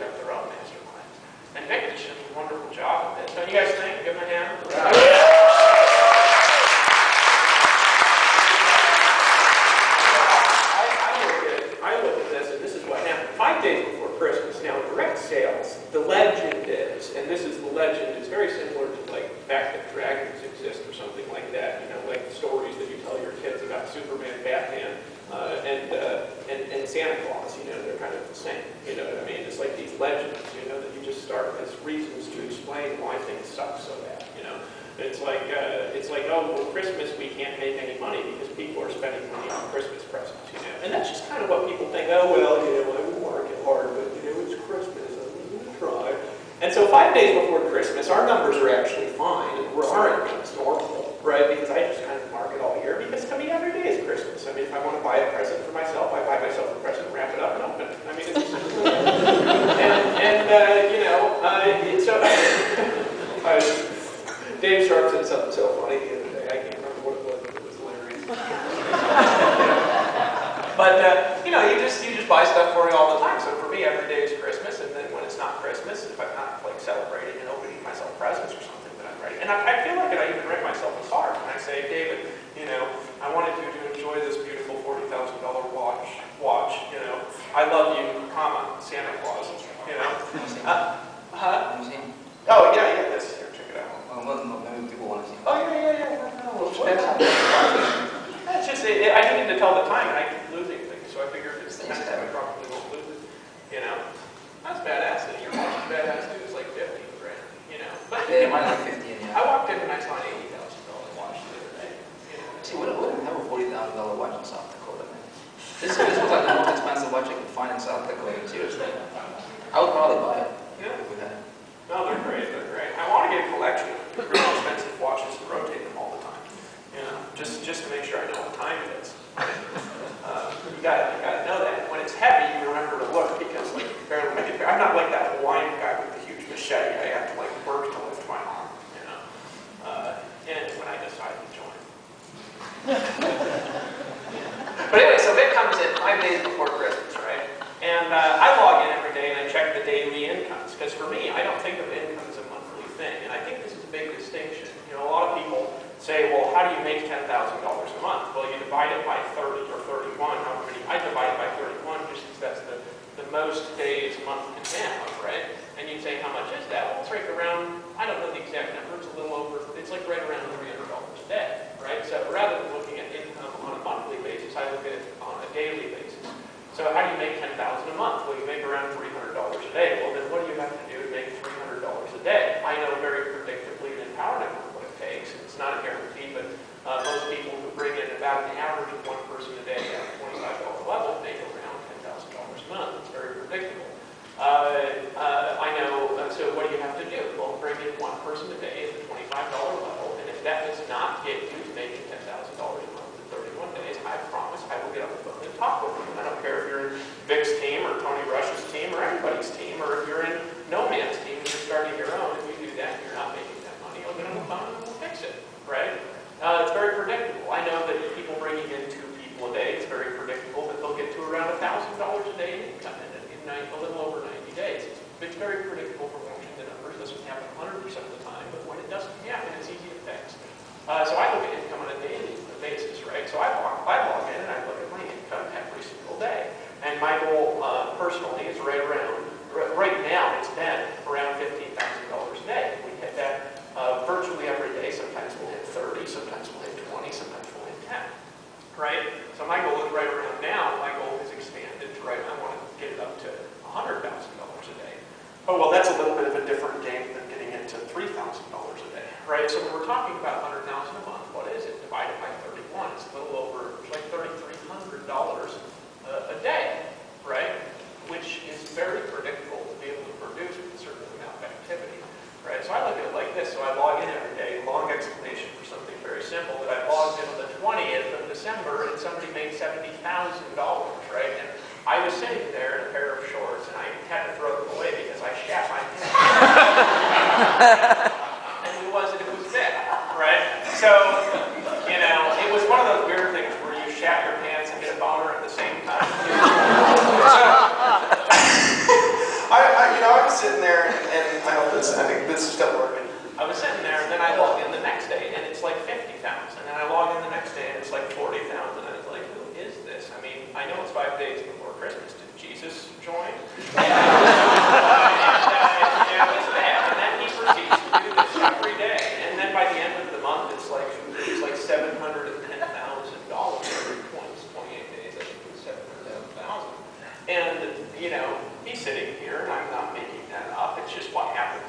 have their own master plans. And Vick does just a wonderful job of it. Don't you guys think? Give him a hand. I look at this, and this is what happened 5 days before Christmas. Now, direct sales, the legend is, and this is the legend, it's very similar to like the fact that dragons exist or something like that. You know, like the stories that you tell your kids about Superman, Batman, and Santa Claus. You know, they're kind of the same. You know what I mean? It's like these legends. You know, that you just start as reasons to explain why things suck so bad. You know. It's like, oh, well, Christmas we can't make any money because people are spending money on Christmas presents, you know. And that's just kind of what people think, oh, well, you know, I will work it hard, but, you know, it's Christmas, I'm going to try. And so 5 days before Christmas, our numbers are actually fine, and our income's normal, right? Because I just kind of market all year, because to me, every day is Christmas. I mean, if I want to buy a present for myself, I buy myself a present, wrap it up, and open it. I mean, it's just you know, so... Dave Sharp said something so funny the other day. I can't remember what it was, but it was hilarious. But you know, you just buy stuff for me all the time. So for me, every day is Christmas, and then when it's not Christmas, if I'm not like celebrating and opening myself presents or something, then I'm ready. And I feel like I even write myself a card when I say, David, you know, I wanted you to enjoy this beautiful $40,000 watch. You know, I love you, comma, Santa Claus. You know, Oh yeah, this here. Check it out. Well, maybe people want to see. Oh, yeah. No, that's just, I needed to tell the time, and I keep losing things, so I figured if it's the next time I probably won't lose it. You know? That's badass. And your watch is badass, too. It's like 50 grand, you know? But yeah, mine like 50 in the I walked in and I saw an $80,000 watch the other day. You know? See, we don't have a $40,000 watch in South Dakota, man. This was like the most expensive watch I could find in South Dakota, seriously. I would probably buy it if we had it. No, they're great. I want to get a collection of really expensive watches to rotate them all the time. You know, just to make sure I know what time it is. You gotta know that. When it's heavy, you remember to look because like I'm not like that Hawaiian guy with the huge machete. I have to like work to lift my arm. You know, and when I decide to join. But anyway, so Vick comes in 5 days before Christmas, right? And I log in every day and I check the daily incomes because for me, I don't think of income as a monthly thing, and I think this is a big distinction. You know, a lot of people say, well, how do you make $10,000 a month? Well, you divide it by 30 or 31, however many. I divide it by 31 just because that's the most days a month can have, right? And you say, how much is that? Well, it's right around, I don't know the exact number, it's a little over, it's like right around $300 a day, right? So rather than looking at income on a monthly basis, I look at it on a daily basis. So how do you make $10,000 a month? Well, you make around $300 a day. Well, then what do you have to do to make $300 a day? I know very predictably and empoweringly what it takes. It's not a guarantee, but most people who bring in about an average of one person a day at a $25 level make around $10,000 a month. It's very predictable. I know, so what do you have to do? Well, bring in one person a day at the $25 level, and if that does not get you to making $10,000 a month in 31 days, I promise I will get on the phone and talk with you. I don't care if you're in Vick's team or Tony Rush's team or anybody's team, or if you're in no man's team and you're starting your own. If you do that and you're not making that money, I'll get on the phone and we'll fix it, right? It's very predictable. I know that people bringing in 2 people a day, it's very predictable that they'll get to around $1,000 a day in income in a little over 90 days. It's very predictable from watching the numbers. It doesn't happen 100% of the time, but when it doesn't happen, it's easy to fix. So I look at income on a daily basis, right? So I log in and I look at my income every single day. And my goal personally is right now it's been around $15,000 a day. We hit that virtually every day. Sometimes we'll hit 30, sometimes we'll hit 20, sometimes we'll hit 10, right? So my goal is right around now. My goal is expanded to I want to get it up to $100,000 a day. Oh, well, that's a little bit of a different game than getting it to $3,000 a day, right? So when we're talking about $100,000 a month, what is it? Divided by 31, it's a little over, it's like $3,300 a day, right? Which is very predictable to be able to produce with a certain amount of activity, right? So I look at it like this. So I log in every day, long explanation for something very simple, that I logged in on the 20th of December and somebody made $70,000, right? And I was sitting there in a pair of shorts and I had to throw them away because I shat my pants. And it was Vick, right? So, you know, it was one of those weird things where you shat your pants and get a boner at the same time. So, join. And it was bad. And then he proceeds to do this every day. And then by the end of the month, it's like $710,000 every 28 days. I think it was 710,000. And he's sitting here, and I'm not making that up. It's just what happened.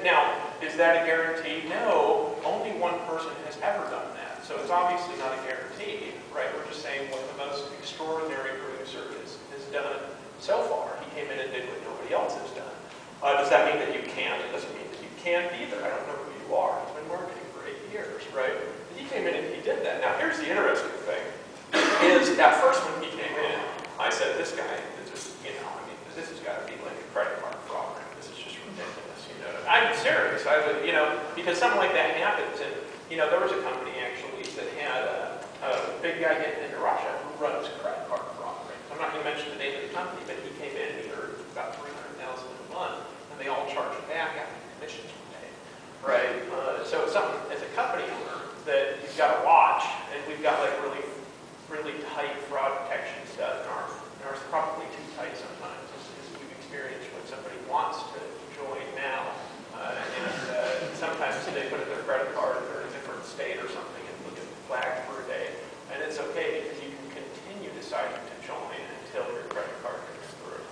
Now, is that a guarantee? No. Only one person has ever done that. So it's obviously not a guarantee, right? We're just saying what the most extraordinary producer has done so far. He came in and did what nobody else has done. Does that mean that you can't? It doesn't mean that you can't either. I don't know who you are. He's been marketing for 8 years, right? But he came in and he did that. Now, here's the interesting thing, is at first when he came in, I said, this guy is just, this has got to be like a credit card fraud. This is just ridiculous, I'm serious. I would, because something like that happens. And, there was a company actually that had a big guy getting into Russia who runs credit card fraud. Right? I'm not going to mention the name of the company, but he came in and he earned about $300,000 a month, and they all charged back after commissions were paid. Right? So it's something as a company owner that you've got to watch, and we've got like really, really tight fraud detection stuff in ours. Ours is probably too tight sometimes, as we've experienced when somebody wants to join now, and sometimes they put in their credit card, they're in a different state or something, and we get flagged for a day. And it's okay because you can continue deciding to join until your credit card goes through.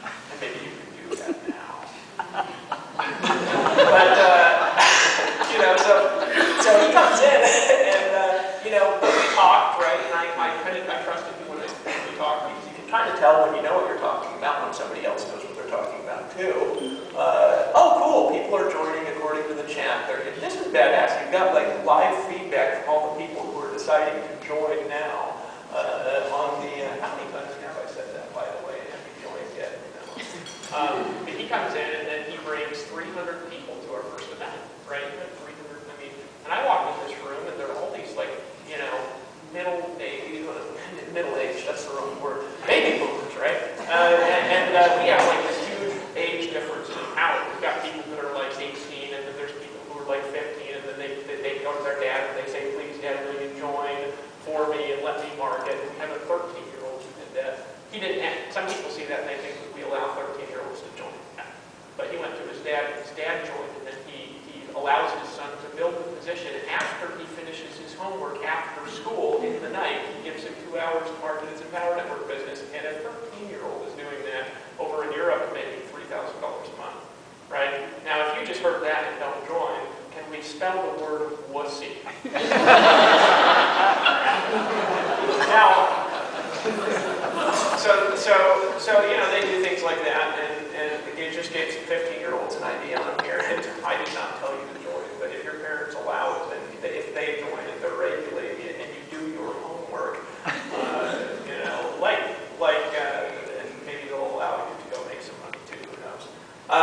And maybe you can do that now. But, so he comes in, and, we talked, right, and I trusted him when we talked, because you can kind of tell when you know what you're talking about when somebody else knows what they're talking about, too. Oh, cool, people are joining according to the chat. This is badass. You've got, like, live feedback from all the people who are deciding to join now on the, how many times have I said that, by the way? Have you joined yet? No. But he comes in, and then he brings 300 people to our first event, right? 300, and I walk in this room, and there are all these, like, middle-aged, that's the wrong word, baby boomers, right? And we have, like, this huge age difference in power. We've got people that are, like, 18, and then there's people who are, like, 15, and then they go to their dad, and they say, please, Dad, will you join for me and let me market? And we have a 13-year-old who did that. He didn't have, some people see that, and they think that we allow 13-year-olds to join. But he went to his dad joined, and then he allows his son to build the position after he finishes his homework after school in the night. He gives him 2 hours to market his Empower Network business, and a 13-year-old is doing that over in Europe, making $3,000 a month, right? Now, if you just heard that and don't join, can we spell the word wussy? Now, so they do things like that, and it just gave some 15-year-olds an idea on here. And I did not tell you to join, but if your parents allow it, then if they join it, they're regulating it, and you do your homework, and maybe they'll allow you to go make some money too. Who knows? I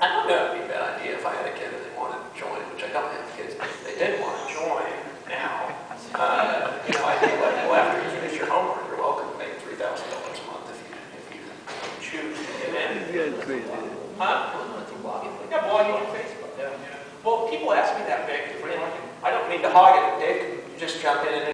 don't know. It'd be a bad idea if I had a kid and they wanted to join, which I don't have kids. If they did want to join now, I think like, well, after you finish your homework, you're welcome to make $3,000 a month if you choose to get in. Huh? Yeah, blogging on Facebook. Yeah. Well, people ask me that, Vic. I don't mean to hog it, Dick. Just jump in and